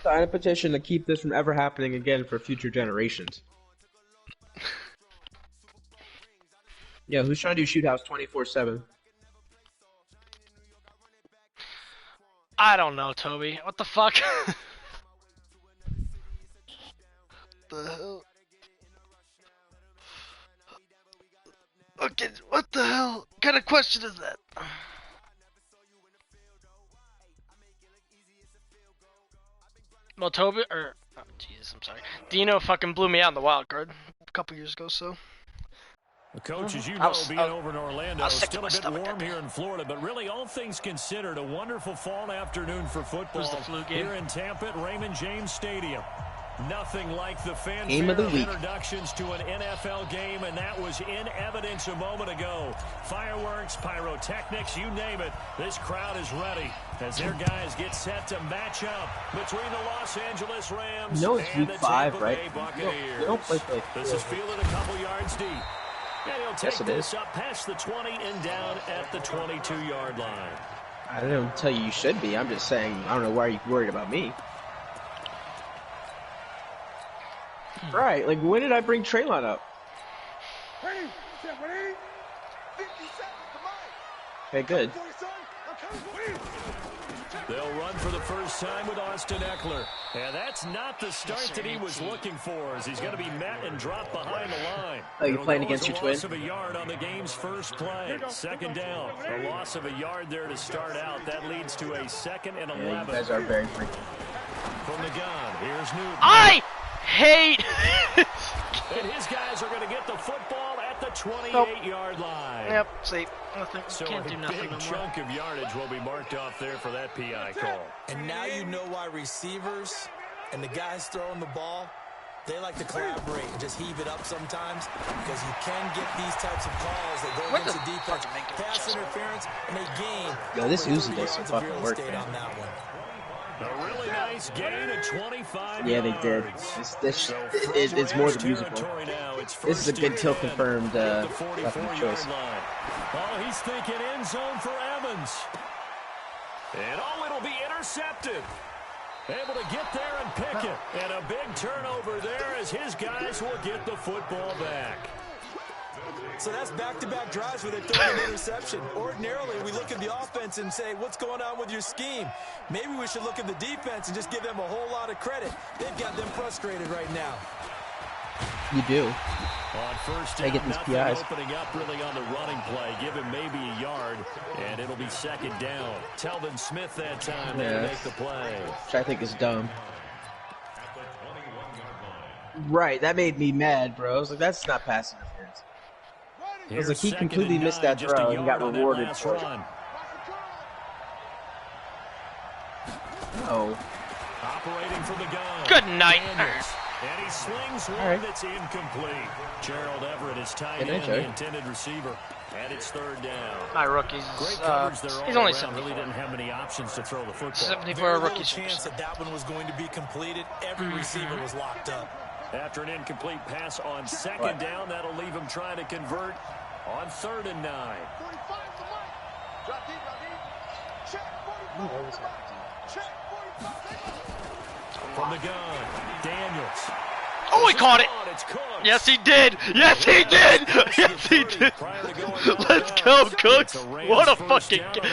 Sign a petition to keep this from ever happening again for future generations. Yeah, who's trying to do Shoot House 24/7? I don't know, Toby. What the fuck? The hell? Okay, what the hell? What kind of question is that? Well, Toby, or oh, Jesus, I'm sorry. Dino fucking blew me out in the wild card a couple years ago, so. The coach, as you know, being over in Orlando, still a bit warm here in Florida, but really, all things considered, a wonderful fall afternoon for football here in Tampa at Raymond James Stadium. Nothing like the fanfare of introductions to an NFL game, and that was in evidence a moment ago. Fireworks, pyrotechnics, you name it. This crowd is ready as their guys get set to match up between the Los Angeles Rams and the Tampa Bay Buccaneers. This is fielded a couple yards deep. And he'll take this up past the 20 and down at the 22-yard line. I don't tell you should be. I'm just saying, I don't know why you're worried about me. Right, like when did I bring Traylon up? Okay, good. They'll run for the first time with Austin Eckler. And that's not the start that he was looking for, as he's going to be met and dropped behind the line. Oh, you're playing against your twin? Loss of a yard on the game's first play. Second down. A loss of a yard there to start out. That leads to a 2nd and 11. Yeah, you guys are very freaky. From the gun, here's Newton. I hate And his guys are going to get the football at the 28-yard line. Yep, see, nothing. So Can't do nothing a big chunk of yardage will be marked off there for that PI call. And now you know why receivers and the guys throwing the ball, they like to collaborate and just heave it up sometimes, because you can get these types of calls that go against the defense, pass interference, and they gain. Yo, this Uzi does some fucking work, man. On that one. A really nice gain of 25 Yeah, they did. It's more than musical. This is a good till confirmed choice. Oh, he's thinking end zone for Evans. And it'll be intercepted. Able to get there and pick it. And a big turnover there as his guys will get the football back. So that's back-to-back drives where they're throwing an interception. Ordinarily, we look at the offense and say, what's going on with your scheme? Maybe we should look at the defense and just give them a whole lot of credit. They've got them frustrated right now. You do. On first down, nothing opening up really on the running play. Give him maybe a yard, and it'll be 2nd down. Telvin Smith that time to make the play. Which I think is dumb. Right, that made me mad, bro. I was like, that's not pass interference. I was like, he completely missed that throw and got rewarded for it. No. Operating from the gun. Good night. And he slings one that's incomplete. Gerald Everett is tied in the intended receiver. And it's 3rd down. My rookie's, great coverage there. He's only 74. Really didn't have many options to throw the football. 74 rookie chance that one was going to be completed. Every receiver was locked up. After an incomplete pass on 2nd down, that'll leave him trying to convert on 3rd and 9. From the gun, Daniels. Oh, he caught it! Yes, he did! Yes, he did! Yes, he did! Let's go, Cooks! What a fucking game!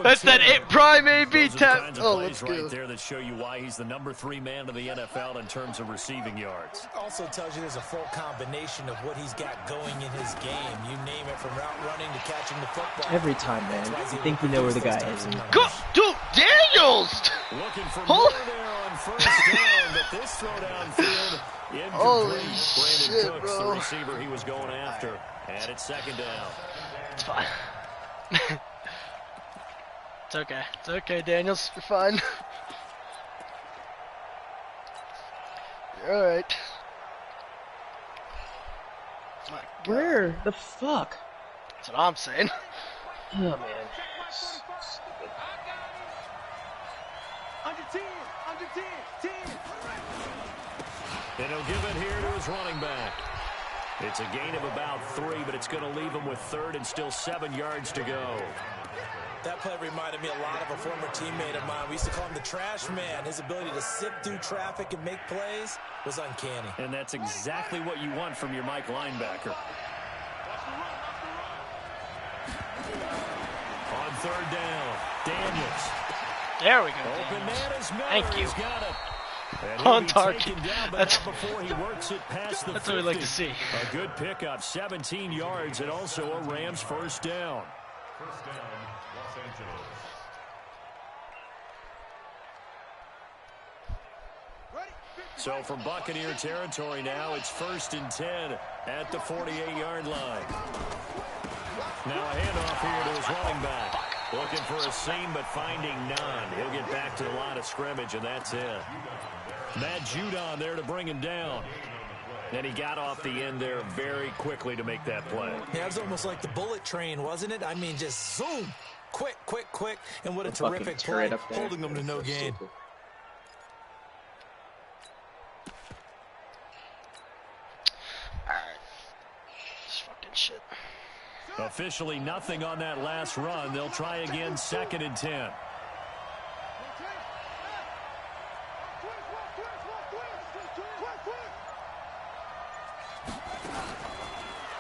That's that prime AB tap! Oh, let's go. Right there that show you why he's the number 3 man in the NFL in terms of receiving yards. Also tells you there's a full combination of what he's got going in his game. You name it, from route running to catching the football. Every time, man. You think you know where the guy is. Go, dude, Daniels! Looking for more there on first down, but this throw downfield incomplete. Holy Brandon shit, Cooks, bro. the receiver he was going after. And it's 2nd down. It's fine. It's okay. It's okay, Daniels. You're fine. You're alright. Where the fuck? That's what I'm saying. Oh, man. And he'll give it here to his running back. It's a gain of about 3, but it's going to leave him with 3rd and still 7 yards to go. That play reminded me a lot of a former teammate of mine. We used to call him the trash man. His ability to sift through traffic and make plays was uncanny. And that's exactly what you want from your Mike linebacker. On third down, Daniels. There we go. Open man is Miller. Thank you. He's got it. On target. That's before he works it past the 50. That's what we like to see. A good pickup, 17 yards, and also a Rams first down. First down, Los Angeles. So from Buccaneer territory now, it's 1st and 10 at the 48-yard line. Now a handoff here to his running back. Looking for a seam, but finding none. He'll get back to the line of scrimmage, and that's it. Matt Judon there to bring him down. And he got off the end there very quickly to make that play. Yeah, it was almost like the bullet train, wasn't it? I mean, just zoom. Quick, quick, quick. And what a terrific play, holding them to no gain. All right. This fucking shit. Officially nothing on that last run. They'll try again, 2nd and 10.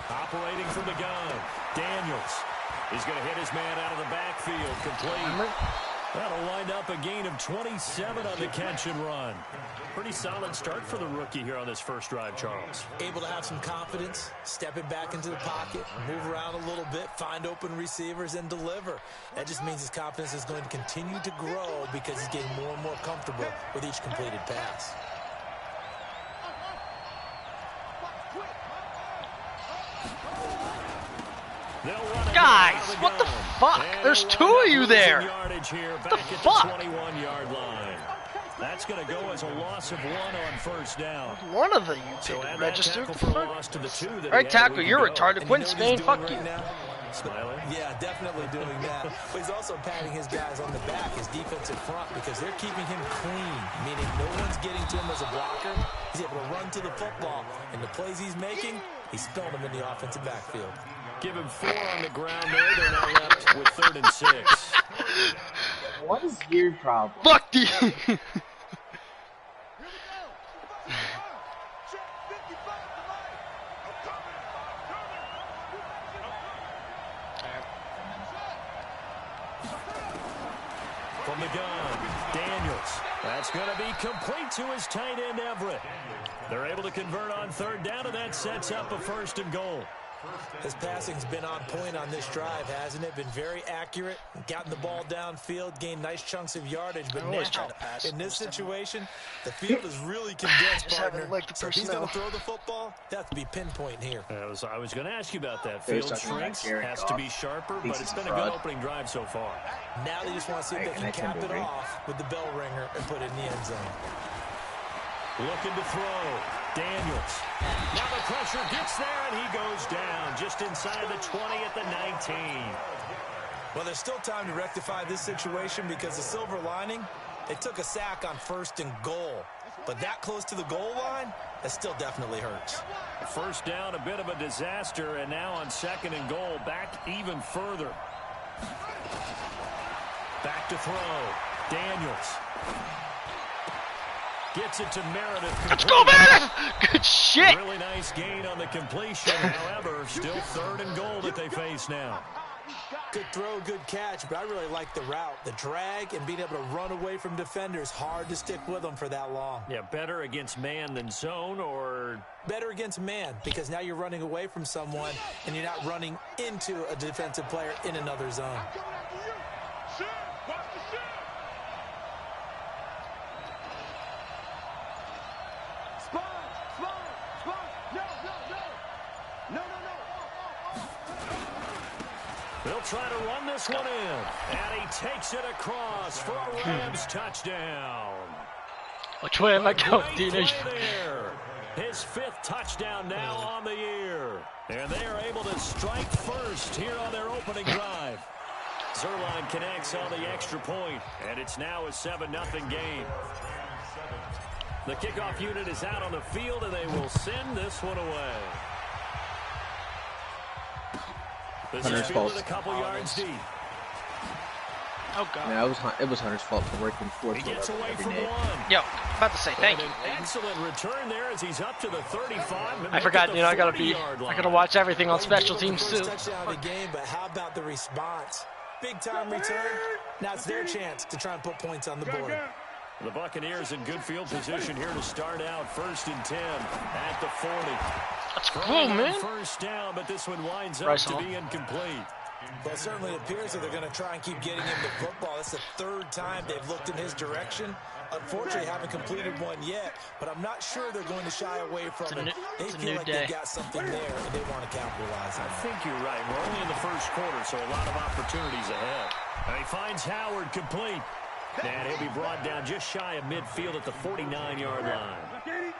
Operating from the gun, Daniels. He's going to hit his man out of the backfield, complete. That'll wind up a gain of 27 on the catch and run. Pretty solid start for the rookie here on this first drive, Charles. Able to have some confidence, stepping back into the pocket, move around a little bit, find open receivers, and deliver. That just means his confidence is going to continue to grow because he's getting more and more comfortable with each completed pass. Guys, what the fuck? There's 2 of you there. What the fuck? That's going to go as a loss of 1 on first down. One of you didn't register. All right, tackle, you're retarded. Quinn Spain, fuck you. Yeah, definitely doing that. But he's also patting his guys on the back, his defensive front, because they're keeping him clean, meaning no one's getting to him as a blocker. He's able to run to the football, and the plays he's making, he's spilling them in the offensive backfield. Give him 4 on the ground there. They're now left with 3rd and 6. What is your problem? Fuck you. From the gun, Daniels. That's going to be complete to his tight end, Everett. They're able to convert on 3rd down, and that sets up a 1st and goal. His passing's been on point on this drive, hasn't it? Been very accurate, gotten the ball downfield, gained nice chunks of yardage. But now, in this situation, the field is really condensed, partner. So if he's going to throw the football, that's to be pinpoint here. I was going to ask you about that. Field strength has to be sharper, but it's been a good opening drive so far. Now they just want to see if they can cap it off with the bell ringer and put it in the end zone. Looking to throw. Daniels. Now the pressure gets there, and he goes down just inside the 20 at the 19. Well, there's still time to rectify this situation because the silver lining, they took a sack on 1st and goal. But that close to the goal line, that still definitely hurts. First down, a bit of a disaster, and now on 2nd and goal, back even further. Back to throw. Daniels. Gets it to Meredith. Let's go, Meredith! Good shit. Really nice gain on the completion. However, still 3rd and goal that they face now. Good throw, good catch, but I really like the route. The drag and being able to run away from defenders. Hard to stick with them for that long. Yeah, better against man than zone, or... Better against man, because now you're running away from someone and you're not running into a defensive player in another zone. They'll try to run this one in. And he takes it across for a Rams touchdown. Which way am I going, Dino? His 5th touchdown now on the year. And they are able to strike first here on their opening drive. Zerline connects on the extra point, and it's now a 7-0 game. The kickoff unit is out on the field, and they will send this one away. This is fielded a couple yards deep. Oh god. Yeah, it was Hunter's fault for working 4 to 11 every day. Yo, about to say thank you. Excellent return there as he's up to the 35. I forgot, you know, I gotta watch everything on special teams too. Touchdown of the game, but how about the response? Big time return. Now it's their chance to try and put points on the board. The Buccaneers in good field position here to start out. 1st and 10 at the 40. That's cool, man. First down, but this one winds up to be incomplete. Well, it certainly appears that they're going to try and keep getting him the football. It's the 3rd time they've looked in his direction. Unfortunately, haven't completed one yet, but I'm not sure they're going to shy away from it. They feel like they've got something there, and they want to capitalize on it. I think you're right. We're only in the first quarter, so a lot of opportunities ahead. And he finds Howard complete. And he'll be brought down just shy of midfield at the 49-yard line.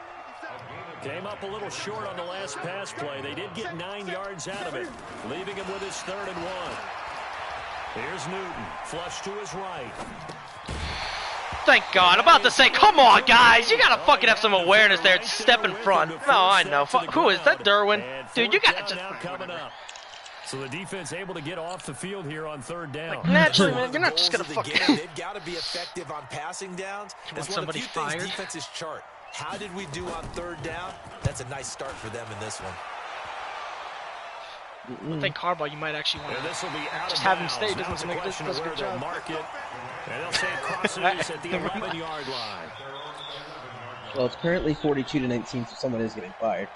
Came up a little short on the last pass play. They did get 9 yards out of it, leaving him with his 3rd and 1. Here's Newton, flush to his right. Thank God. I'm about to say, come on, guys. You gotta fucking have some awareness there. Step in front. No, I know. Who is that, Derwin? Dude, you gotta just... So the defense able to get off the field here on 3rd down. Like, naturally, man, you're not just gonna fucking... They've got to be effective on passing downs. It's one of the few things defenses chart. How did we do on 3rd down? That's a nice start for them in this one. I think Harbaugh, you might actually want to just have him stay. Doesn't make this good job. And they'll say crosses at the 11-yard line. Well, it's currently 42-19, so someone is getting fired.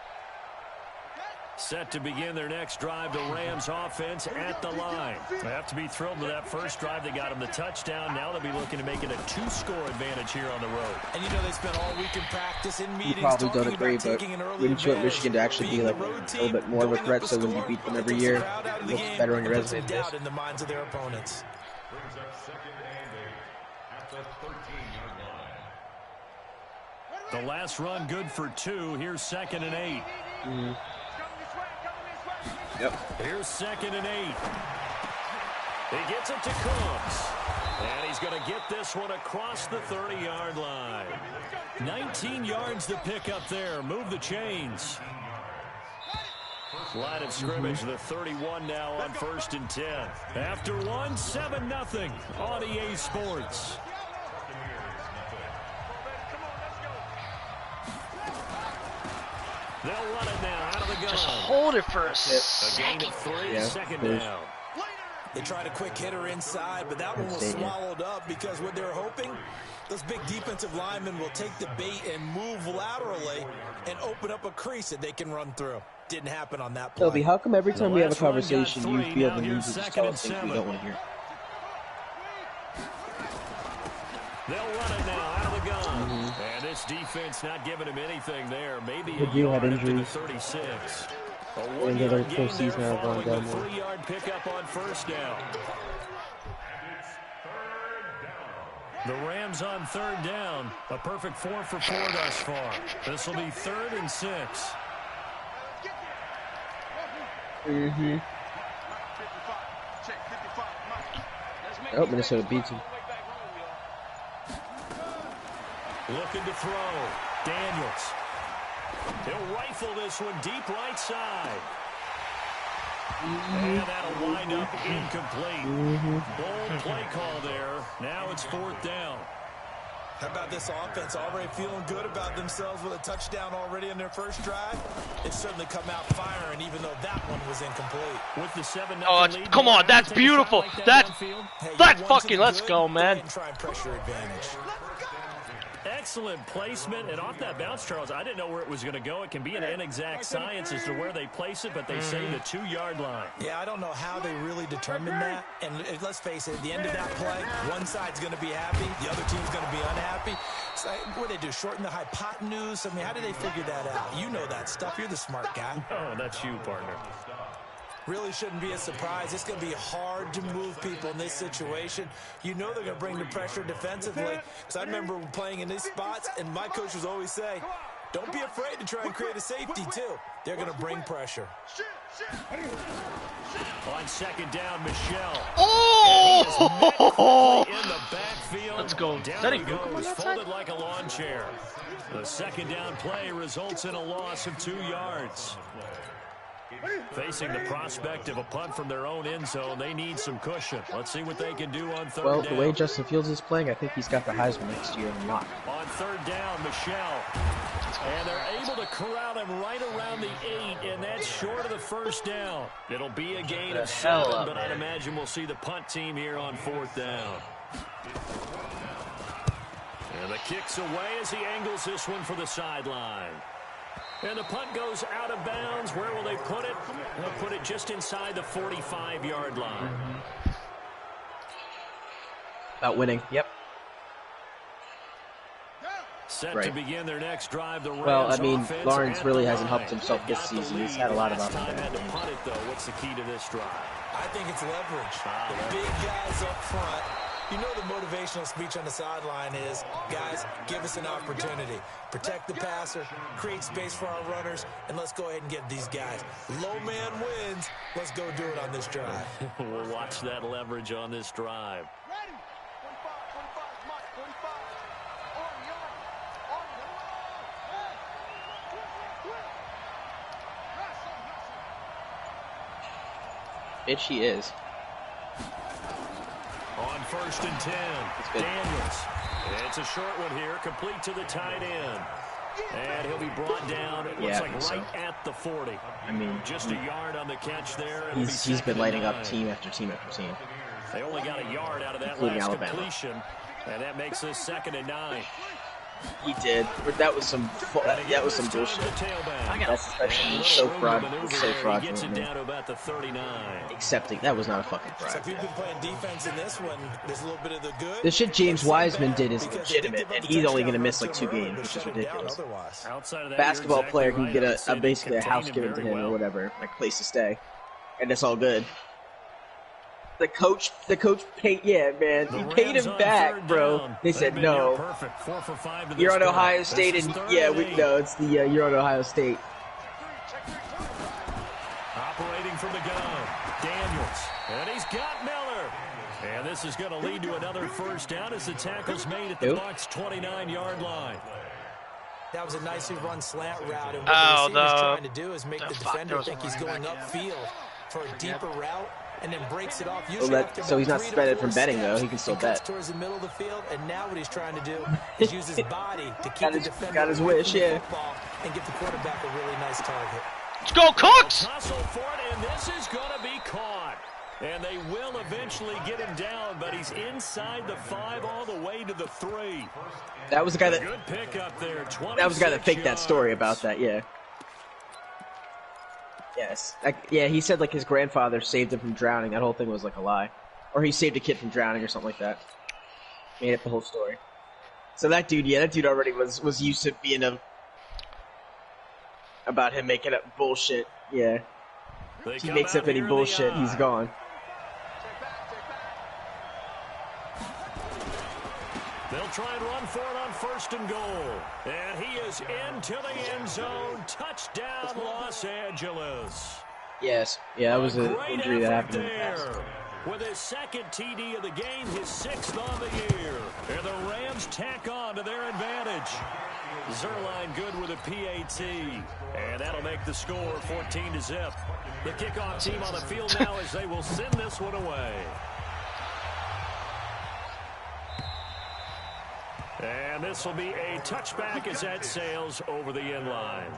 Set to begin their next drive, the Rams offense at the line. They have to be thrilled with that first drive. They got them the touchdown. Now they'll be looking to make it a 2-score advantage here on the road. And you know they spent all week in practice in meetings. You probably don't agree, but wouldn't you want Michigan to actually be like a little bit more of a threat, so when you beat them every year, it looks better on your resume? In the minds of their opponents. The last run good for 2. Here's 2nd and 8. Yep. Here's 2nd and 8. He gets it to Cooks. And he's going to get this one across the 30-yard line. 19 yards to pick up there. Move the chains. Line of scrimmage, the 31 now on 1st and 10. After 1, 7-0 on EA Sports. They'll run it now out of the gun. Just hold it for a second. Second down. They tried a quick hitter inside, but that one was swallowed up because what they're hoping, those big defensive linemen will take the bait and move laterally and open up a crease that they can run through. Didn't happen on that play. Toby, how come every time we have a conversation, you feel the need to just tell us things we don't want to hear? They'll run it now out of the gun. And this defense not giving him anything there. Maybe a yard up to the 36. A And the 1-yard gain postseason there have gone following a down more. 3-yard pickup on 1st down. The Rams on 3rd down. A perfect 4 for 4 thus far. This will be 3rd and 6. I hope Minnesota beats him. Looking to throw. Daniels. He'll rifle this one deep right side. And that'll wind up incomplete. Bold play call there. Now it's 4th down. How about this offense already feeling good about themselves with a touchdown already in their first drive? It's certainly come out firing, even though that one was incomplete. With the 7-0 Oh, lead, come on, that's beautiful. like That's Hey, fucking, let's go, man. And try and pressure advantage. Excellent placement, and off that bounce, Charles, I didn't know where it was going to go. It can be an inexact science as to where they place it, but they say the 2-yard line. Yeah, I don't know how they really determined that. And let's face it, at the end of that play, one side's going to be happy, the other team's going to be unhappy. So, what do they do, shorten the hypotenuse? I mean, how do they figure that out? You know that stuff. You're the smart guy. Oh, that's you, partner. Really shouldn't be a surprise. It's going to be hard to move people in this situation. You know they're going to bring the pressure defensively. Because I remember playing in these spots, and my coach was always say, don't be afraid to try and create a safety, too. They're going to bring pressure. On 2nd down, Michelle. Oh! In the backfield. Let's go. Down he goes, folded like a lawn chair. The 2nd down play results in a loss of 2 yards. Facing the prospect of a punt from their own end zone, they need some cushion. Let's see what they can do on third down. Well, the way Justin Fields is playing, I think he's got the Heisman next year in lock. On third down, Michelle. And they're able to corral him right around the 8, and that's short of the first down. It'll be a gain of 7, but I'd imagine we'll see the punt team here on fourth down. And the kick's away as he angles this one for the sideline. And the punt goes out of bounds. Where will they put it? They'll put it just inside the 45-yard line. About winning, yep. Set to begin their next drive. Well, I mean, Lawrence really hasn't helped himself this season. He's had a lot of up and down. What's the key to this drive? I think it's leverage. The big guys up front. You know the motivational speech on the sideline is, guys, give us an opportunity. Protect the passer, create space for our runners, and let's go ahead and get these guys. Low man wins. Let's go do it on this drive. We'll watch that leverage on this drive. Bitch, he is. On first and 10, Daniels. It's a short one here, complete to the tight end. And he'll be brought down, it looks like right at the 40. I mean, just a yard on the catch there. He's been lighting up team after team after team. They only got a yard out of that last completion, and that makes this 2nd and 9. He did, but that was some bullshit. That's especially so fraudulent. Down to about the 39. Accepting that was not a fucking fraud. So if you've been playing defense in this one, there's a little bit of the good. The shit James Wiseman did is legitimate, and he's only going to miss like 2 games, which is ridiculous. Basketball player can get a basically a house given to him or whatever, like place to stay, and that's all good. The coach paid, man, he paid him back, bro. They said, no, you're on Ohio State, and we know it's the, you're on Ohio State. Operating from the gun, Daniels, and he's got Miller. And this is going to lead to another first down as the tackle's made at the Bucs' 29-yard line. That was a nicely run slant route, and what the receiver's trying to do is make the defender think he's going upfield for a deeper route. And then breaks it off. So he's not suspended from betting, though. He can still bet. Towards the middle of the field, and now what he's trying to do is use his body to keep the defender. Got his wish, yeah. And give the quarterback a really nice target. Let's go, Cooks! Tussle for it, and this is going to be caught. And they will eventually get him down, but he's inside the 5 all the way to the 3. That was the guy that. Good pick up there. That was the guy that faked that story about that, yeah. Yes. He said like his grandfather saved him from drowning. That whole thing was like a lie. Or he saved a kid from drowning or something like that. Made up the whole story. So that dude already was used to being about him making up bullshit. Yeah. If he makes up any bullshit, he's gone. They'll try and run for it on first and goal. And he is into the end zone. Touchdown, Los Angeles. Yes. Yeah, that was an injury that happened in the past. With his 2nd TD of the game, his 6th on the year. And the Rams tack on to their advantage. Zerline good with a PAT. And that'll make the score 14-0. The kickoff team on the field now as they will send this one away. And this will be a touchback as that sails over the end line.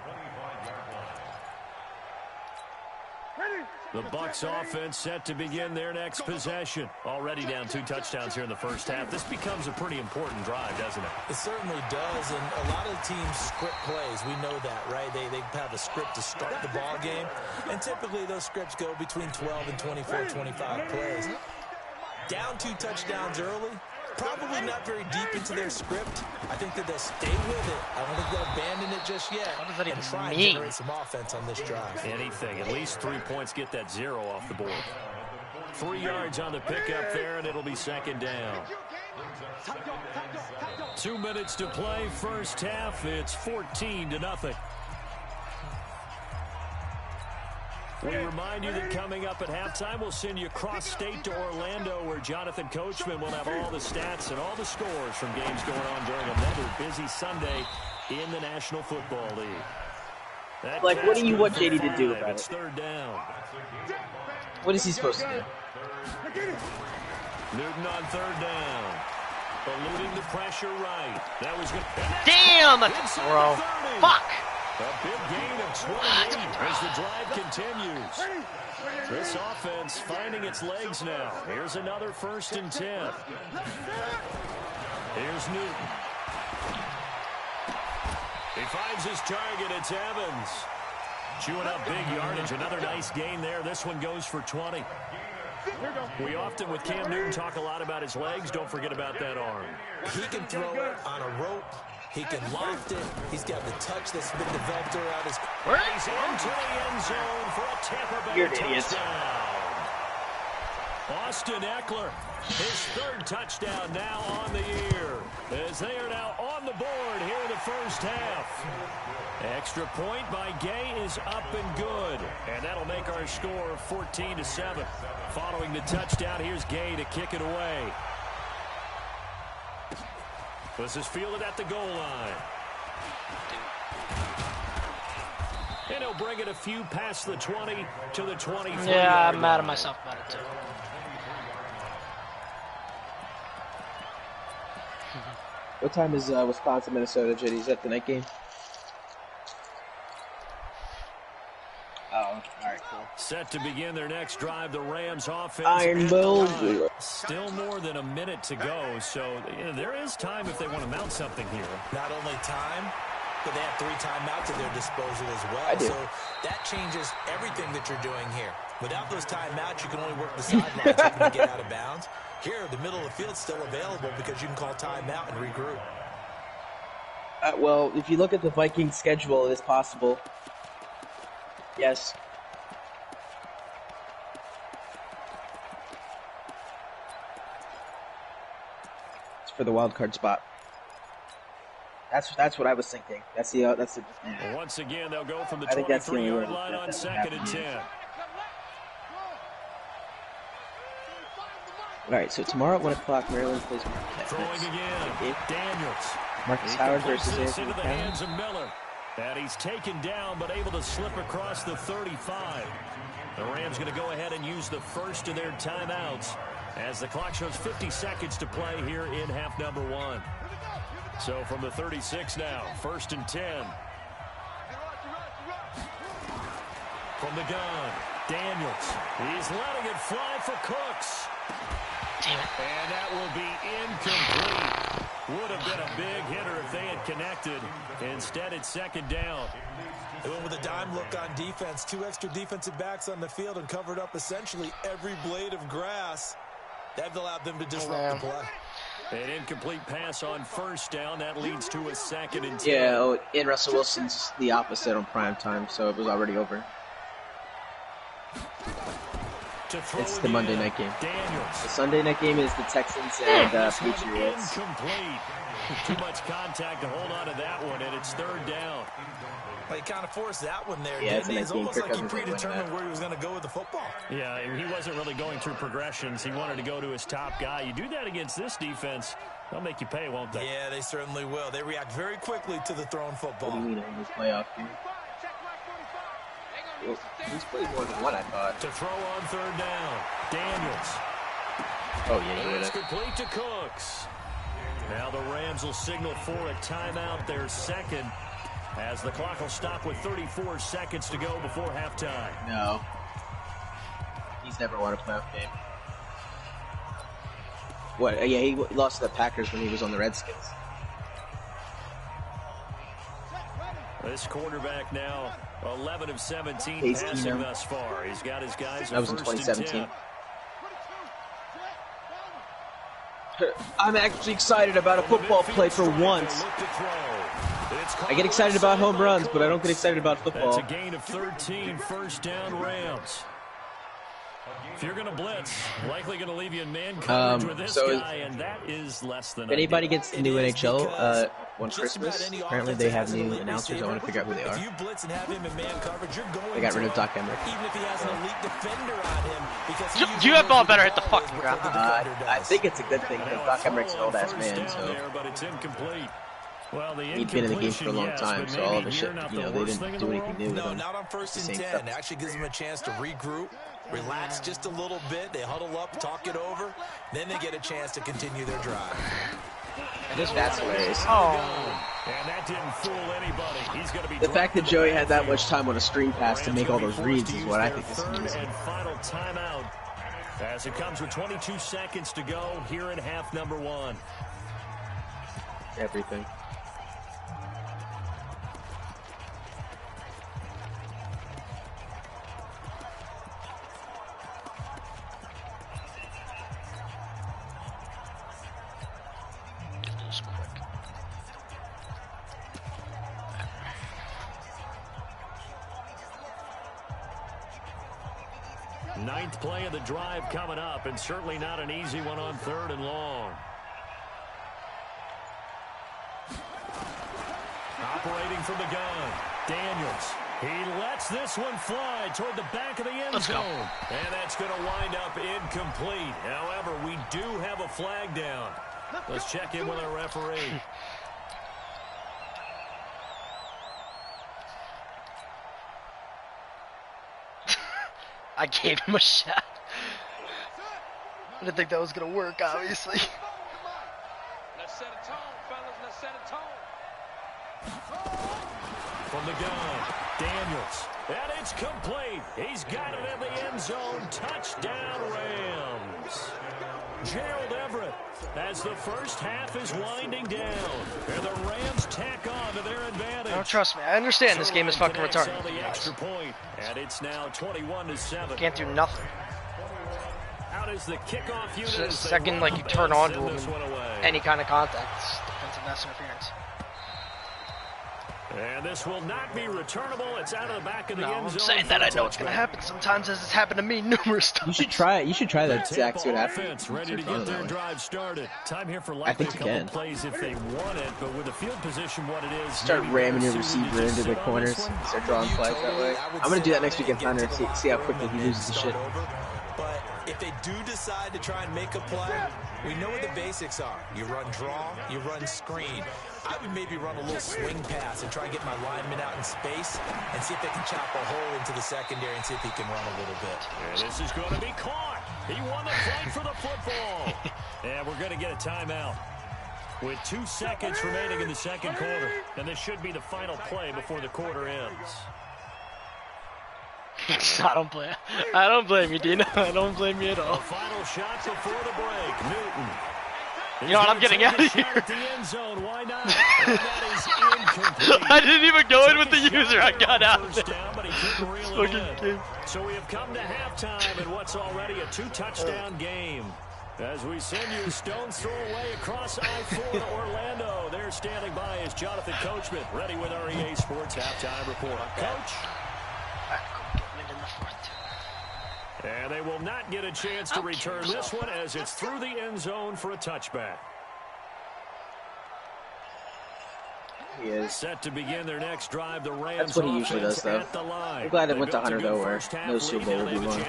The Bucs offense set to begin their next possession. Already down 2 touchdowns here in the first half. This becomes a pretty important drive, doesn't it? It certainly does, and a lot of teams script plays. We know that, right? They have a script to start the ball game, and typically those scripts go between 12 and 24, 25 plays. Down 2 touchdowns early. Probably not very deep into their script. I think that they'll stay with it. I don't think they'll abandon it just yet. What does that even try mean? And generate some offense on this drive. Anything. At least 3 points. Get that 0 off the board. 3 yards on the pickup there, and it'll be 2nd down. 2 minutes to play first half. It's 14-0. We remind you that coming up at halftime, we'll send you cross-state to Orlando, where Jonathan Coachman will have all the stats and all the scores from games going on during another busy Sunday in the National Football League. Like, what do you want JD to do about it? Third down. What is he supposed to do? Newton on third down. Eluding the pressure right. That was good. Damn, that's a throw. Fuck. A big gain of 28 as the drive continues. This offense finding its legs now. Here's another 1st and 10. Here's Newton. He finds his target. It's Evans. Chewing up big yardage. Another nice gain there. This one goes for 20. We often, with Cam Newton, talk a lot about his legs. Don't forget about that arm. He can throw it on a rope. He can loft it. He's got the touch that's been developed around his... He's into the end zone for a Tampa Bay You're an idiot. touchdown. Austin Eckler, his 3rd touchdown now on the year, as they are now on the board here in the first half. Extra point by Gay is up and good, and that'll make our score 14-7. Following the touchdown, here's Gay to kick it away. This is fielded at the goal line. And he'll bring it a few past the 20 to the 23. Yeah, I'm mad at myself about it too. What time is Wisconsin, Minnesota, JD? Is that the night game? Oh, alright, cool. Set to begin their next drive, the Rams offense. Iron Bowl. Still more than a minute to go, so there is time if they want to mount something here. Not only time, but they have 3 timeouts at their disposal as well. I do. So that changes everything that you're doing here. Without those timeouts, you can only work the sidelines hoping to get out of bounds. Here, the middle of the field's still available because you can call timeout and regroup. Well, if you look at the Vikings schedule, it is possible. Yes. It's for the wild card spot. That's what I was thinking. That's the Once again, they'll go from the I think that's the only 23-yard way line that on doesn't 2nd happen and here. 10. Alright, so tomorrow at 1 o'clock, Maryland plays Throwing again, Daniels. Marcus Howard versus This Anthony into the County. hands of Miller. And he's taken down, but able to slip across the 35. The Rams going to go ahead and use the first of their timeouts as the clock shows 50 seconds to play here in half number 1. So from the 36 now, 1st and 10. From the gun, Daniels. He's letting it fly for Cooks. Damn it. And that will be incomplete. Would have been a big hitter if they had connected. Instead, it's 2nd down. They went with a dime look on defense. 2 extra defensive backs on the field and covered up essentially every blade of grass. That allowed them to disrupt the play. An incomplete pass on 1st down. That leads to a 2nd and 10. Yeah, and Russell Wilson's the opposite on prime time, so it was already over. It's the Monday night game. Daniels. The Sunday night game is the Texans and Patriots. Incomplete. Too much contact to hold on to that one, and it's 3rd down. Well, he kind of forced that one there, Yeah, didn't he? It's almost like he Cousins ain't winning predetermined that. where he was going to go with the football. Yeah, he wasn't really going through progressions. He wanted to go to his top guy. You do that against this defense, they'll make you pay, won't they? Yeah, they certainly will. They react very quickly to the thrown football. What do you mean in this playoff game? Well, he's played more than one, I thought. To throw on 3rd down, Daniels. Oh, yeah, he would It's have. complete to Cooks. Now the Rams will signal for a timeout, their 2nd, as the clock will stop with 34 seconds to go before halftime. No. He's never won a playoff game. What? Yeah, he lost to the Packers when he was on the Redskins. This quarterback now 11 of 17 Case passing Keenum. thus far. He's got his guys That was in 1st and 2017. 10. I'm actually excited about a football play for once. I get excited about home runs, but I don't get excited about football. That's a gain of 13, 1st down Rams. If you're going to blitz, likely going to leave you in man coverage with this guy, and that is less than If anybody ideal. gets the new NHL on Christmas, apparently they have new announcers. I want to figure out who they are. If you blitz and have him in man coverage, you're going They got rid to of Doc Emmerich. even if he has an elite defender on him. Because You have ball better hit the fucking ground. I think it's a good thing because Doc Emmerich's an old-ass man, First down so... there, but it's incomplete. Well, he'd been in the game for a long time, so all of his shit, you know, they didn't do anything new with him. No, not on 1st and 10. It actually gives them a chance to regroup, relax just a little bit. They huddle up, talk it over. Then they get a chance to continue their drive. That's hilarious. Oh. And that didn't fool anybody. He's going to be the fact that Joey had that much time on a screen pass to make all those reads is what I think is amazing. And final timeout as it comes with 22 seconds to go here in half number 1. Everything. Ninth play of the drive coming up, and certainly not an easy one on 3rd and long. Operating from the gun, Daniels. He lets this one fly toward the back of the end zone. And that's going to wind up incomplete. However, we do have a flag down. Let's check in with our referee. I gave him a shot. I didn't think that was going to work, obviously. Let's set a tone, fellas. Let's set a tone. From the gun, Daniels. And it's complete. He's got it in the end zone. Touchdown, Rams. Gerald Everett, as the first half is winding down, and the Rams tack on to their advantage. Oh, trust me, I understand this game is fucking retarded. The extra point, and it's now 21-7. Can't do nothing. Out is the kickoff unit. The second, like, you turn on to him, any kind of contact, it's defensive pass interference. And this will not be returnable. It's out of the back of the end zone. I'm saying that I know it's going to happen sometimes, as it's happened to me numerous times. You should try it. You should try that, Zach. See what happens. Ready to get their drive started. Time here for I likely think a you couple can. plays if they want it, but with the field position what it is, Start ramming your receiver into the corners. Start drawing flags that way. I'm going to do that next week against Hunter. See how quickly he loses the shit. But if they do decide to try and make a play, we know what the basics are. You run draw, you run screen. I would maybe run a little swing pass and try and get my lineman out in space and see if they can chop a hole into the secondary and see if he can run a little bit. And this is going to be caught. He won the fight for the football. And we're going to get a timeout with 2 seconds remaining in the second quarter. And this should be the final play before the quarter ends. I don't blame you, Dino. I don't blame you at all. Final shot before the break. Newton. You know what? I'm getting out of here. Why not? I didn't even go in with the user. I got out of there. So we have come to halftime in what's already a 2-touchdown game. As we send you a stone's throw away across I-4 to Orlando. There standing by is Jonathan Coachman, ready with our EA Sports Halftime Report. Coach? And they will not get a chance to return this one as it's through the end zone for a touchback. He is. Set to begin their next drive. The Rams. That's what he usually does, though. I'm glad it went to Hunter, though, where no Super Bowl will be won. And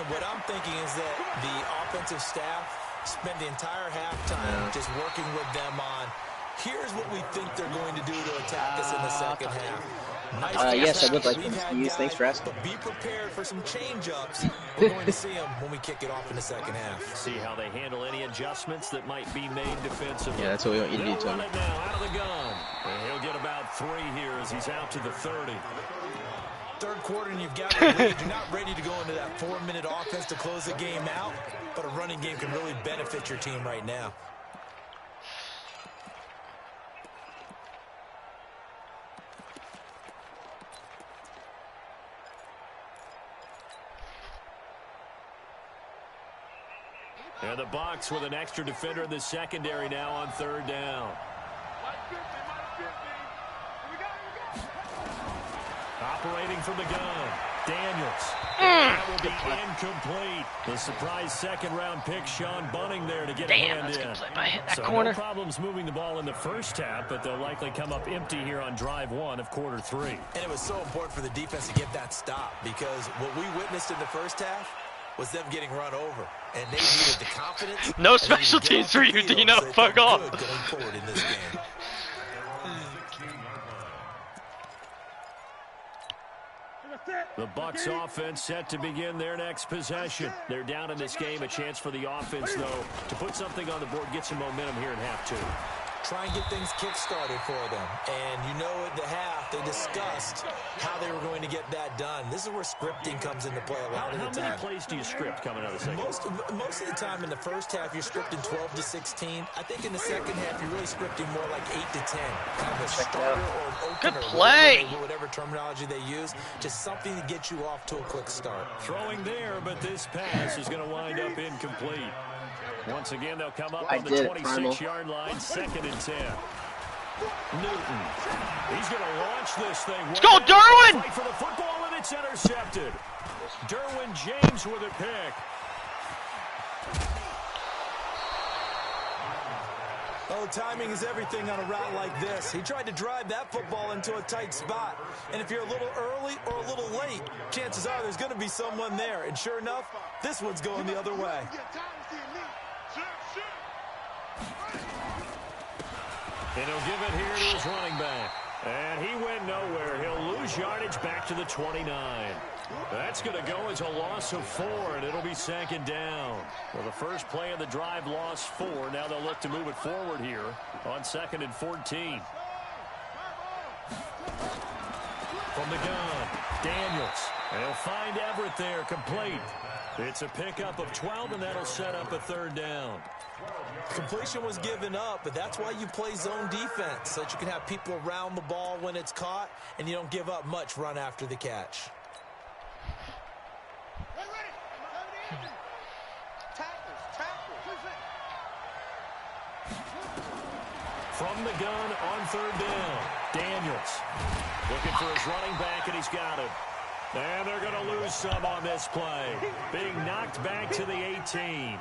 what I'm thinking is that the offensive staff spent the entire halftime just working with them on, here's what we think they're going to do to attack us in the second half. Yes, I would like them to use. Thanks for asking. But be prepared for some change-ups. We're going to see them when we kick it off in the second half. See how they handle any adjustments that might be made defensively. Yeah, that's what we want you to do to him. It now out of the gun. And he'll get about 3 here as he's out to the 30. Third quarter and you've got the lead. You're not ready to go into that 4-minute offense to close the game out, but a running game can really benefit your team right now. And the Bucs with an extra defender in the secondary now on 3rd down. Operating from the gun, Daniels. That will be incomplete. The surprise second-round pick, Sean Bunning there to get a hand in. That corner. No problems moving the ball in the first half, but they'll likely come up empty here on drive 1 of quarter 3. And it was so important for the defense to get that stop because what we witnessed in the first half was them getting run over, and they needed the confidence. No special teams for you, Dino. Fuck off. Going forward in this game. The Bucs offense set to begin their next possession. They're down in this game. A chance for the offense, though, to put something on the board, get some momentum here in half 2. Try and get things kick-started for them. And you know at the half, they discussed how they were going to get that done. This is where scripting comes into play a lot of the time. How many plays do you script coming out of the second? Most of the time in the first half, you're scripting 12 to 16. I think in the second half, you're really scripting more like 8 to 10. Kind of a starter or an opener. Good play! Whatever terminology they use. Just something to get you off to a quick start. Throwing there, but this pass is going to wind up incomplete. Once again, they'll come up on the 26-yard line, 2nd and 10. Newton. He's going to launch this thing. Let's go, Derwin! Fight for the football, and it's intercepted. Derwin James with a pick. Oh, timing is everything on a route like this. He tried to drive that football into a tight spot. And if you're a little early or a little late, chances are there's going to be someone there. And sure enough, this one's going the other way. And he'll give it here to his running back. And he went nowhere. He'll lose yardage back to the 29. That's going to go as a loss of 4, and it'll be 2nd down. Well, the first play of the drive lost 4. Now they'll look to move it forward here on 2nd and 14. From the gun, Daniels. And he'll find Everett there, complete. It's a pickup of 12, and that'll set up a 3rd down. Completion was given up, but that's why you play zone defense, so that you can have people around the ball when it's caught, and you don't give up much run after the catch. From the gun on 3rd down, Daniels looking for his running back, and he's got him. And they're going to lose some on this play, being knocked back to the 18.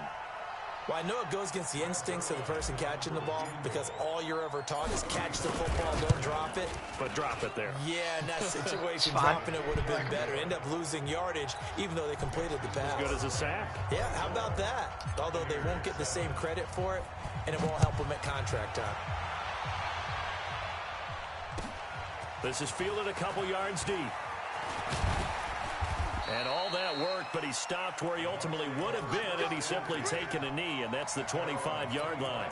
Well, I know it goes against the instincts of the person catching the ball because all you're ever taught is catch the football, don't drop it. But drop it there. Yeah, in that situation, dropping it would have been better. End up losing yardage even though they completed the pass. As good as a sack. Yeah, how about that? Although they won't get the same credit for it, and it won't help them at contract time. This is fielded a couple yards deep. And all that worked, but he stopped where he ultimately would have been, and he's simply taken a knee, and that's the 25-yard line.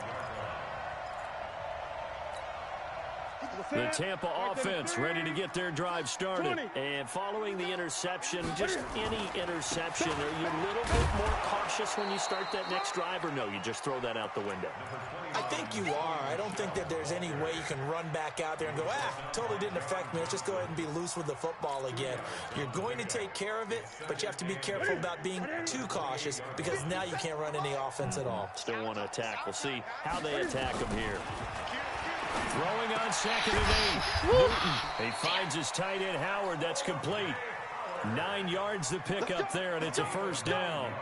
The Tampa offense ready to get their drive started. And following the interception, just any interception, are you a little bit more cautious when you start that next drive, or no, you just throw that out the window? I think you are. I don't think that there's any way you can run back out there and go, totally didn't affect me. Let's just go ahead and be loose with the football again. You're going to take care of it, but you have to be careful about being too cautious because now you can't run any offense at all. Still want to attack. We'll see how they attack him here. Throwing on 2nd and 8. Newton. He finds his tight end, Howard. That's complete. 9 yards to pick up there, and it's a 1st down.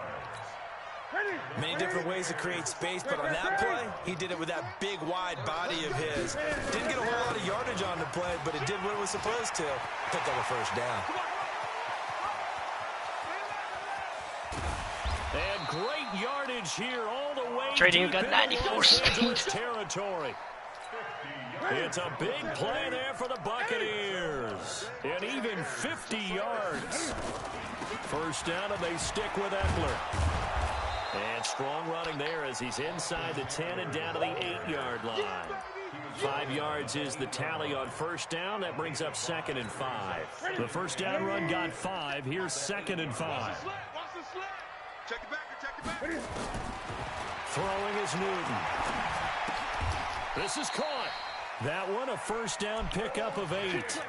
Many different ways to create space, but on that play, he did it with that big, wide body of his. Didn't get a whole lot of yardage on the play, but it did what it was supposed to. Pick up a 1st down. And great yardage here all the way. Trading got 94 speed. Territory. It's a big play there for the Buccaneers. And even 50 yards. 1st down, and they stick with Eckler. And strong running there as he's inside the 10 and down to the 8-yard line. 5 yards is the tally on 1st down. That brings up 2nd and 5. The 1st down run got 5. Here's 2nd and 5. Throwing is Newton. This is caught. That one a 1st down pickup of 8.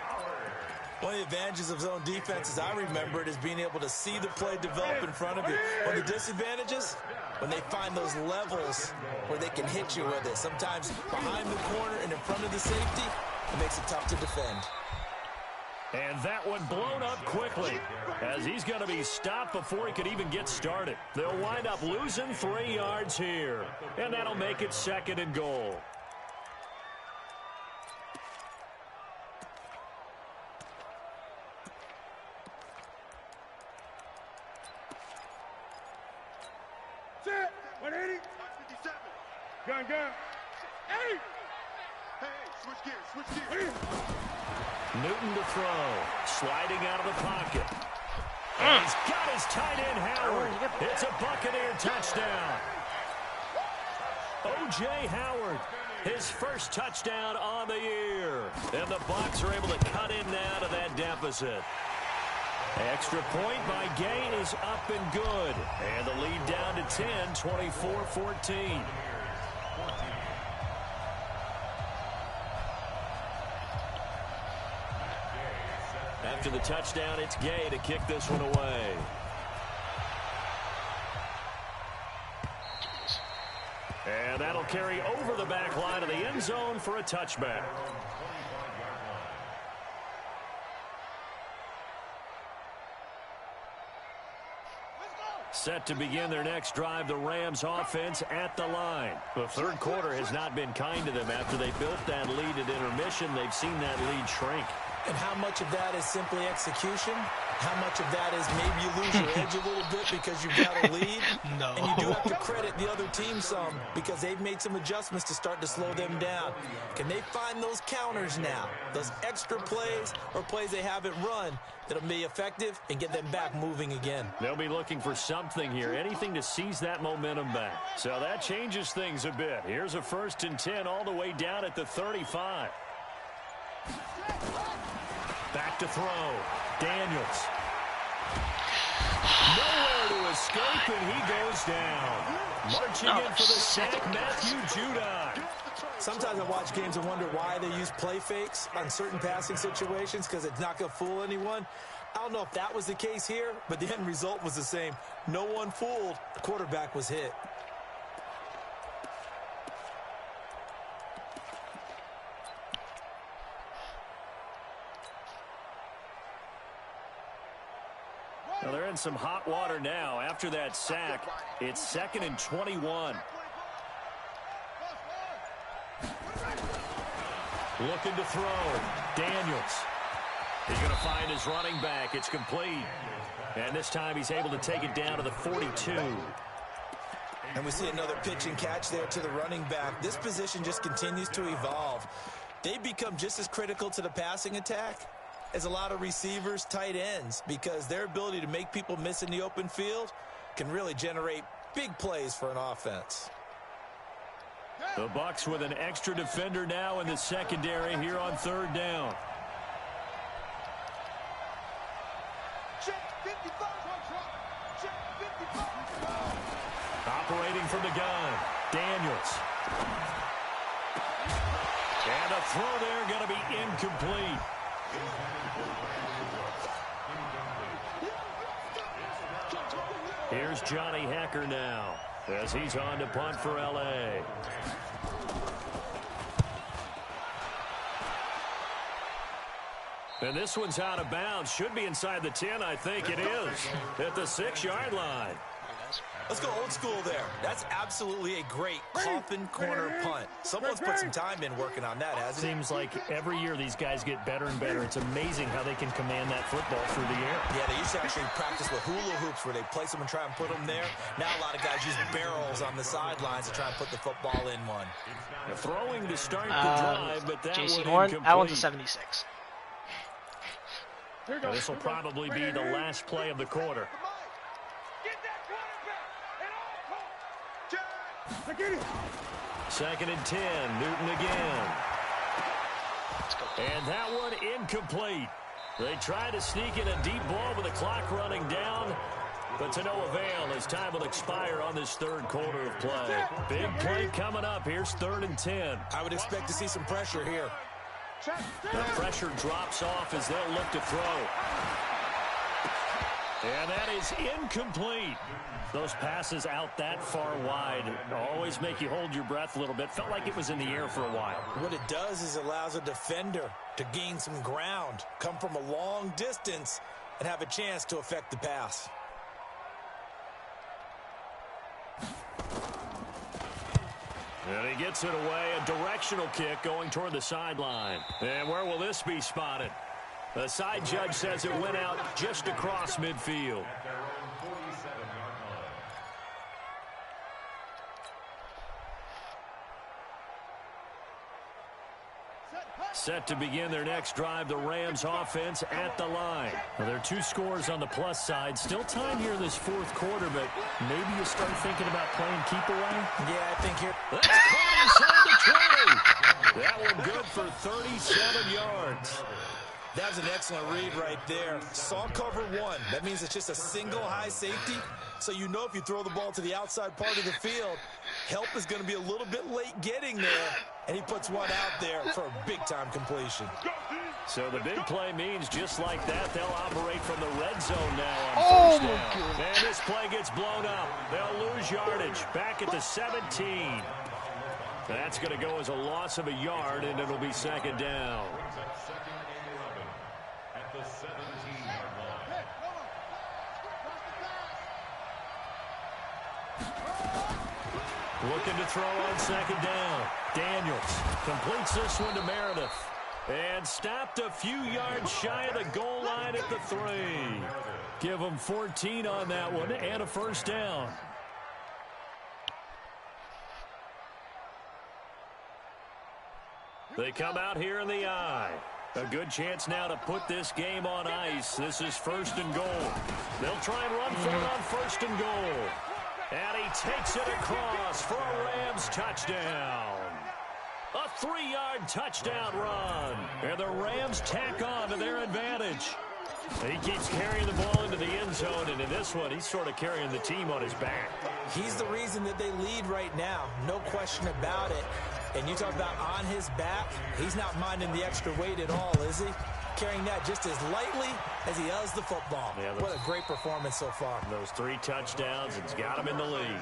One of the advantages of zone defense, as I remember it, is being able to see the play develop in front of you. One of the disadvantages, when they find those levels where they can hit you with it. Sometimes behind the corner and in front of the safety, it makes it tough to defend. And that one blown up quickly as he's going to be stopped before he could even get started. They'll wind up losing 3 yards here, and that'll make it 2nd and goal. Set. 180. 57. Gun. Hey. Hey, switch gears. Newton to throw. Sliding out of the pocket. And he's got his tight end, Howard. It's a Buccaneer touchdown. O.J. Howard, his first touchdown on the year. And the Bucs are able to cut him now to that deficit. Extra point by Gay is up and good. And the lead down to 10, 24-14. After the touchdown, it's Gay to kick this one away. And that'll carry over the back line of the end zone for a touchback. Set to begin their next drive, the Rams offense at the line. The third quarter has not been kind to them. After they built that lead at intermission, they've seen that lead shrink. And how much of that is simply execution? How much of that is maybe you lose your edge a little bit because you've got a lead? No. And you do have to credit the other team some because they've made some adjustments to start to slow them down. Can they find those counters now? Those extra plays or plays they haven't run that'll be effective and get them back moving again? They'll be looking for something here, anything to seize that momentum back. So that changes things a bit. Here's a 1st and 10 all the way down at the 35. Back to throw. Daniels. Nowhere to escape, and he goes down. Marching in for the sack, Matthew Judon. Sometimes I watch games and wonder why they use play fakes on certain passing situations because it's not going to fool anyone. I don't know if that was the case here, but the end result was the same. No one fooled. The quarterback was hit. Well, they're in some hot water now. After that sack, it's 2nd and 21. Looking to throw. Daniels. He's going to find his running back. It's complete. And this time he's able to take it down to the 42. And we see another pitch and catch there to the running back. This position just continues to evolve. They become just as critical to the passing attack as a lot of receivers, tight ends, because their ability to make people miss in the open field can really generate big plays for an offense. The Bucs with an extra defender now in the secondary here on 3rd down. Operating from the gun, Daniels. And a throw there going to be incomplete. Here's Johnny Hacker now as he's on to punt for L.A. And this one's out of bounds. Should be inside the 10, I think it is, at the 6-yard line. Let's go old school there. That's absolutely a great coffin corner punt. Someone's put some time in working on that, hasn't it? Seems like every year these guys get better and better. It's amazing how they can command that football through the air. Yeah, they used to actually practice with hula hoops where they place them and try and put them there. Now a lot of guys use barrels on the sidelines to try and put the football in one. They're throwing to start the drive, but that JC one Horn, incomplete. that one's a 76. This will probably be the last play of the quarter. Second and 10, Newton again. And that one incomplete. They try to sneak in a deep ball with the clock running down, but to no avail as time will expire on this 3rd quarter of play. Big play coming up. Here's 3rd and 10. I would expect to see some pressure here. The pressure drops off as they'll look to throw. And that is incomplete. Those passes out that far wide always make you hold your breath a little bit. Felt like it was in the air for a while. What it does is it allows a defender to gain some ground, come from a long distance, and have a chance to affect the pass. And he gets it away. A directional kick going toward the sideline. And where will this be spotted? The side judge says it went out just across midfield. Set to begin their next drive, the Rams offense at the line. Well, there are 2 scores on the plus side. Still time here in this fourth quarter, but maybe you start thinking about playing keep away? Yeah, I think here. That's caught inside the 20. That one good for 37 yards. That was an excellent read right there. Saw cover 1. That means it's just a single high safety. So you know if you throw the ball to the outside part of the field, help is going to be a little bit late getting there. And he puts one out there for a big-time completion. So the big play means just like that, they'll operate from the red zone now on first down. And this play gets blown up. They'll lose yardage back at the 17. That's going to go as a loss of a yard, and it'll be second down. Looking to throw on second down. Daniels completes this one to Meredith. And stopped a few yards shy of the goal line at the 3. Give them 14 on that one and a first down. They come out here in the eye. A good chance now to put this game on ice. This is first and goal. They'll try and run for it on first and goal. And he takes it across for a Rams touchdown. A 3-yard touchdown run. And the Rams tack on to their advantage. He keeps carrying the ball into the end zone, and in this one, he's sort of carrying the team on his back. He's the reason that they lead right now. No question about it. And you talk about on his back, he's not minding the extra weight at all, is he? Carrying that just as lightly as he does the football. Yeah, what a great performance so far. Those 3 touchdowns, it's got him in the lead.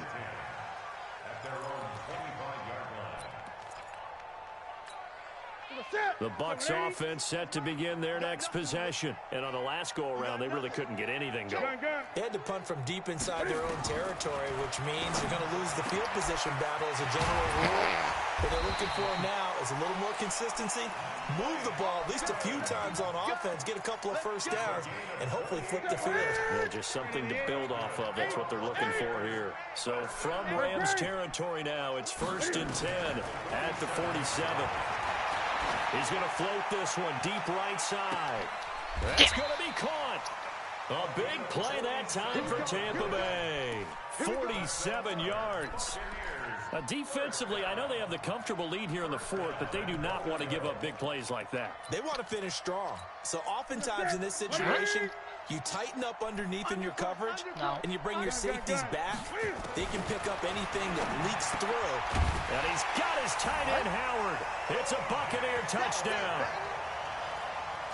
The Bucs offense set to begin their next possession. And on the last go-around, they really couldn't get anything going. They had to punt from deep inside their own territory, which means you're going to lose the field position battle as a general rule. What they're looking for now is a little more consistency, move the ball at least a few times on offense, get a couple of first downs, and hopefully flip the field. Yeah, just something to build off of. That's what they're looking for here. So from Rams territory now, it's first and 10 at the 47. He's going to float this one deep right side. That's going to be caught. A big play that time for Tampa Bay. 47 yards. Defensively, I know they have the comfortable lead here in the fourth, but they do not want to give up big plays like that. They want to finish strong. So oftentimes in this situation, you tighten up underneath in your coverage, and you bring your safeties back. They can pick up anything that leaks through. And he's got his tight end, Howard. It's a Buccaneer touchdown.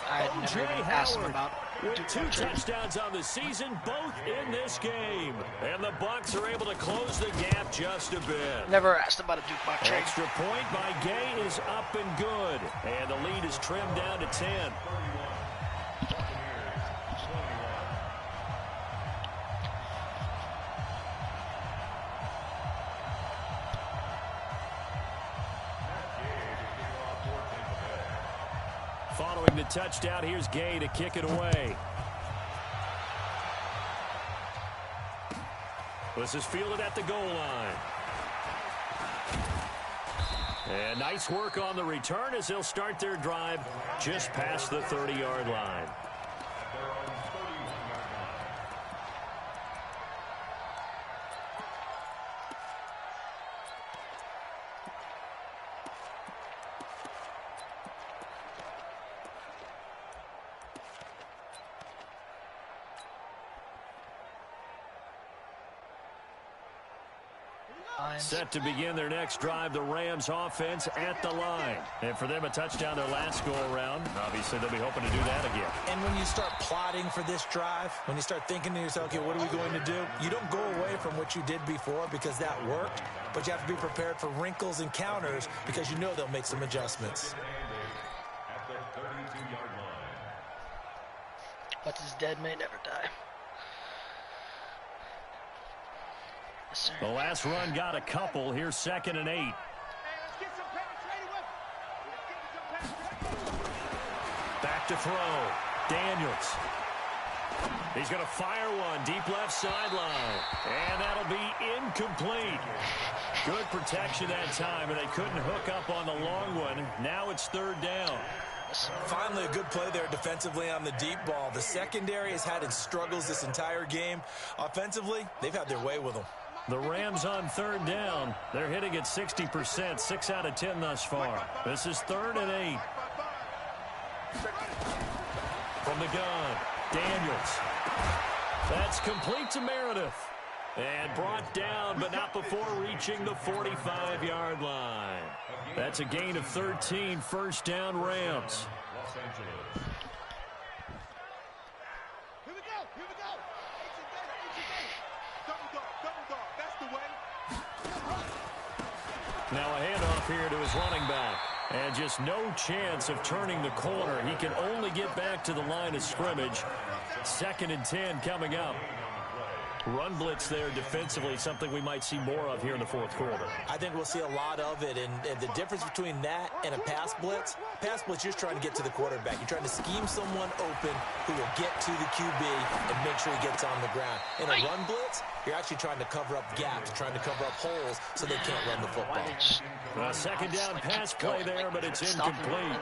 I had never even asked him about with 2 touchdowns on the season, both in this game. And the Bucs are able to close the gap just a bit. Never asked about a Duke Buck trade. Extra point by Gay is up and good. And the lead is trimmed down to 10. Following the touchdown, here's Gay to kick it away. This is fielded at the goal line. And nice work on the return as they'll start their drive just past the 30-yard line. Set to begin their next drive, the Rams offense at the line. And for them, a touchdown their last go-around. Obviously, they'll be hoping to do that again. And when you start plotting for this drive, when you start thinking to yourself, okay, what are we going to do? You don't go away from what you did before because that worked, but you have to be prepared for wrinkles and counters because you know they'll make some adjustments. What is dead may never die. Yes, the last run got a couple. Here's 2nd and 8. Back to throw. Daniels. He's going to fire one deep left sideline. And that'll be incomplete. Good protection that time, and they couldn't hook up on the long one. Now it's 3rd down. Finally, a good play there defensively on the deep ball. The secondary has had its struggles this entire game. Offensively, they've had their way with them. The Rams on 3rd down. They're hitting at 60%, 6 out of 10 thus far. This is 3rd and 8. From the gun, Daniels. That's complete to Meredith. And brought down, but not before reaching the 45-yard line. That's a gain of 13, 1st down Rams. Here we go. Double dog, that's the way. Now a handoff here to his running back. And just no chance of turning the corner. He can only get back to the line of scrimmage. 2nd and 10 coming up. Run blitz there defensively, something we might see more of here in the 4th quarter. I think we'll see a lot of it, and the difference between that and a pass blitz, you're just trying to get to the quarterback. You're trying to scheme someone open who will get to the QB and make sure he gets on the ground. In a run blitz, you're actually trying to cover up gaps, trying to cover up holes so they can't run the football. A 2nd down pass play there, but it's incomplete.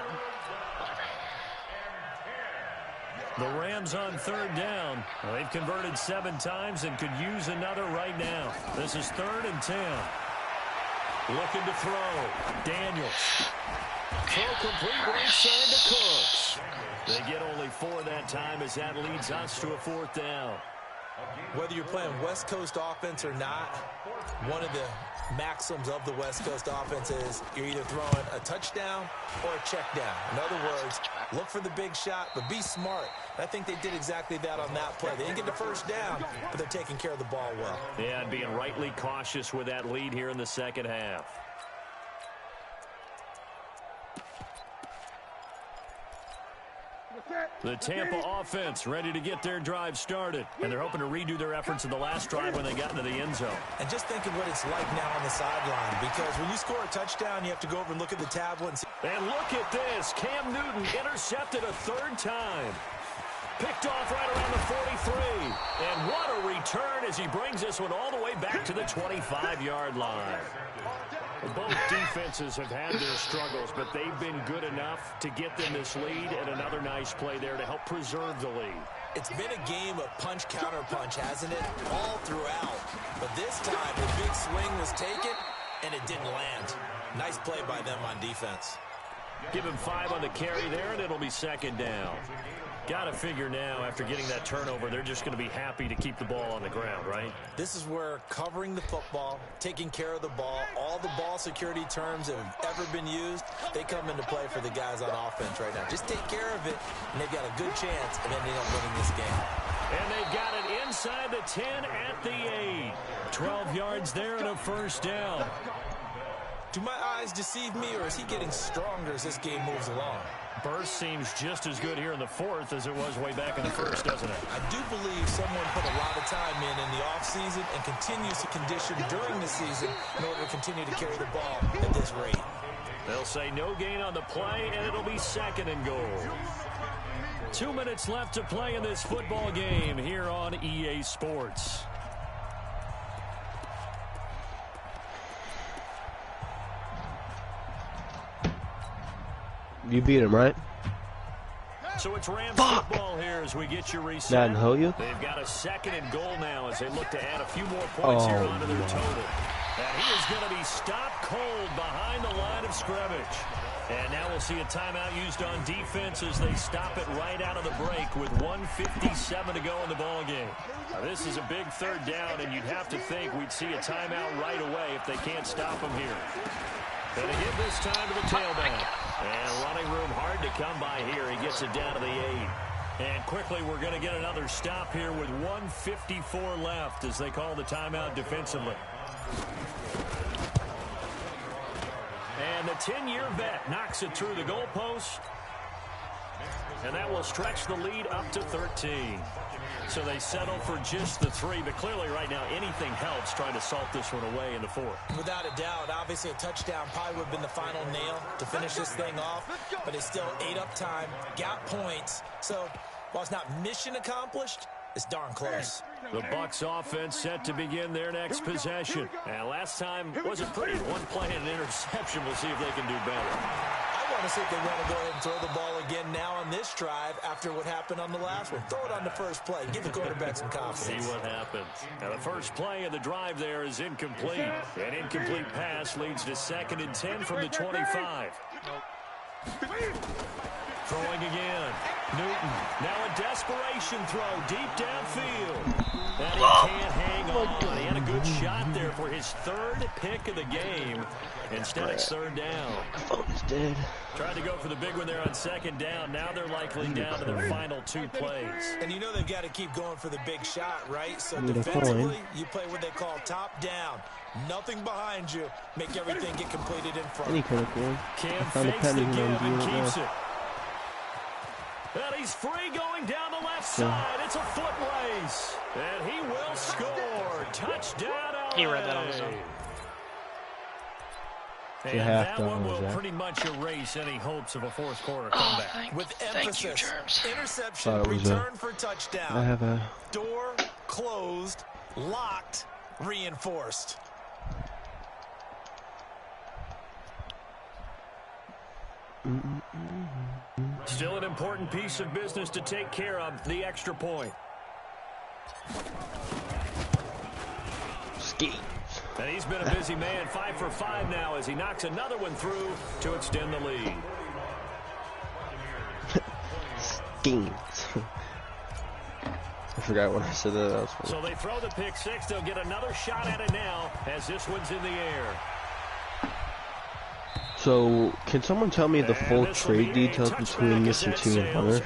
The Rams on 3rd down. They've converted 7 times and could use another right now. This is 3rd and 10. Looking to throw. Daniels. Throw complete right side to Cooks. They get only 4 that time as that leads us to a 4th down. Whether you're playing West Coast offense or not, one of the maxims of the West Coast offense is you're either throwing a touchdown or a check down. In other words, look for the big shot, but be smart. I think they did exactly that on that play. They didn't get the 1st down, but they're taking care of the ball well. Yeah, and being rightly cautious with that lead here in the 2nd half. The Tampa offense ready to get their drive started. And they're hoping to redo their efforts in the last drive when they got into the end zone. And just think of what it's like now on the sideline. Because when you score a touchdown, you have to go over and look at the tablet. And look at this. Cam Newton intercepted a 3rd time. Picked off right around the 43. And what a return as he brings this one all the way back to the 25-yard line. Both defenses have had their struggles, but they've been good enough to get them this lead, and another nice play there to help preserve the lead. It's been a game of punch-counter-punch, hasn't it? All throughout. But this time, the big swing was taken, and it didn't land. Nice play by them on defense. Give him 5 on the carry there, and it'll be 2nd down. Got to figure now, after getting that turnover, they're just going to be happy to keep the ball on the ground, right? This is where covering the football, taking care of the ball, all the ball security terms that have ever been used, they come into play for the guys on offense right now. Just take care of it, and they've got a good chance of ending up winning this game. And they've got it inside the 10 at the 8. 12 yards there and a 1st down. Do my eyes deceive me, or is he getting stronger as this game moves along? Burst seems just as good here in the 4th as it was way back in the 1st, doesn't it? I do believe someone put a lot of time in the offseason and continues to condition during the season in order to continue to carry the ball at this rate. They'll say no gain on the play, and it'll be 2nd and goal. 2 minutes left to play in this football game here on EA Sports. You beat him, right? So it's Rams football here as we get you reset. Not hold you? They've got a 2nd and goal now as they look to add a few more points here onto their total. And he is going to be stopped cold behind the line of scrimmage. And now we'll see a timeout used on defense as they stop it right out of the break with 1:57 to go in the ballgame. Now this is a big 3rd down, and you'd have to think we'd see a timeout right away if they can't stop him here. Going to give this time to the tailback. And running room hard to come by here. He gets it down to the 8. And quickly we're going to get another stop here with 1:54 left as they call the timeout defensively. And the 10-year vet knocks it through the goalpost. And that will stretch the lead up to 13. So they settle for just the 3, but clearly right now anything helps trying to salt this one away in the 4th. Without a doubt, obviously a touchdown probably would have been the final nail to finish this thing off, but it's still 8 up time, got points. So While it's not mission accomplished, it's darn close. The Bucs offense set to begin their next possession. And last time wasn't pretty. One play and an interception. We'll see if they can do better. I want to see if they want to go ahead and throw the ball again now on this drive after what happened on the last one. Throw it on the first play. Give the quarterback some confidence. See what happens. Now the first play of the drive there is incomplete. An incomplete pass leads to 2nd and 10 from the 25. Throwing again. Newton. Now a desperation throw deep downfield. And he can't hang on. He had a good shot there for his 3rd pick of the game. Instead, it's 3rd down. My phone is dead. Tried to go for the big one there on 2nd down. Now they're likely down to their final 2 plays. And you know they've got to keep going for the big shot, right? So defensively, you play what they call top down. Nothing behind you. Make everything get completed in front. Any kind of coin. Cam fakes the give and keeps it. And he's free going down the left side. It's a foot race. And he will score. Touchdown, LA. He read that on his own. And that one will pretty much erase any hopes of a 4th quarter comeback. With emphasis, you, Germs. Interception, return for touchdown. I have a door closed, locked, reinforced. Still an important piece of business to take care of, the extra point. ski. And he's been a busy man, 5 for 5 now as he knocks another one through to extend the lead. Schemes. I forgot when I said that. So they throw the pick 6. They'll get another shot at it now as this one's in the air. So, can someone tell me the full trade details between Mr. T and Hunter?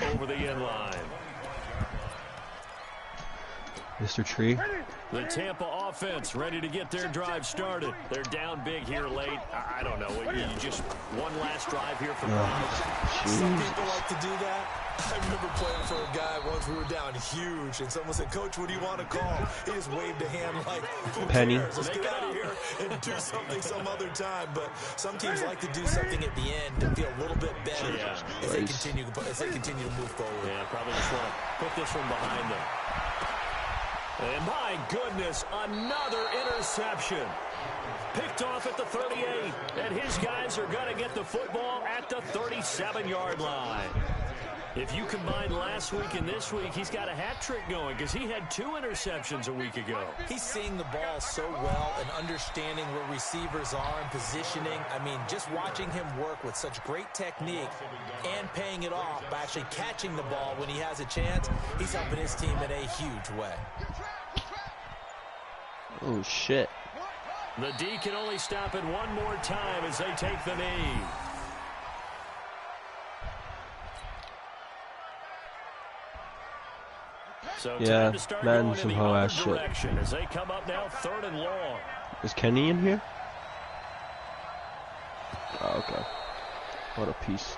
Mr. Tree? The Tampa offense ready to get their drive started. They're down big here late. I don't know. You just one last drive here for Some people like to do that. I remember playing for a guy once. We were down huge, and someone said, "Coach, what do you want to call?" He just waved a hand like, "Who Penny. cares? Let's get out of here and do something some other time." But some teams like to do something at the end to feel a little bit better as they continue to move forward. Yeah, probably just want to put this one behind them. And my goodness, another interception. Picked off at the 38, and his guys are going to get the football at the 37-yard line. If you combine last week and this week, he's got a hat trick going because he had 2 interceptions a week ago. He's seeing the ball so well and understanding where receivers are and positioning. I mean, just watching him work with such great technique and paying it off by actually catching the ball when he has a chance, he's helping his team in a huge way. Oh, shit. The D can only stop it one more time as they take the knee. So yeah, time to start man, some whole ass shit. As they come up now, 3rd and long. Is Kenny in here? Oh, okay. What a piece.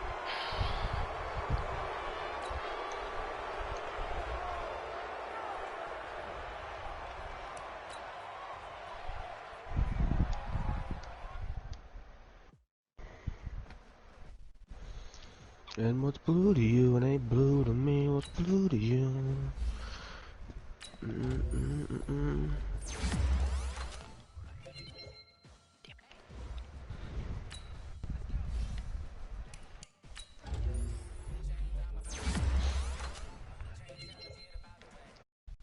And what's blue to you and ain't blue to me? What's blue to you?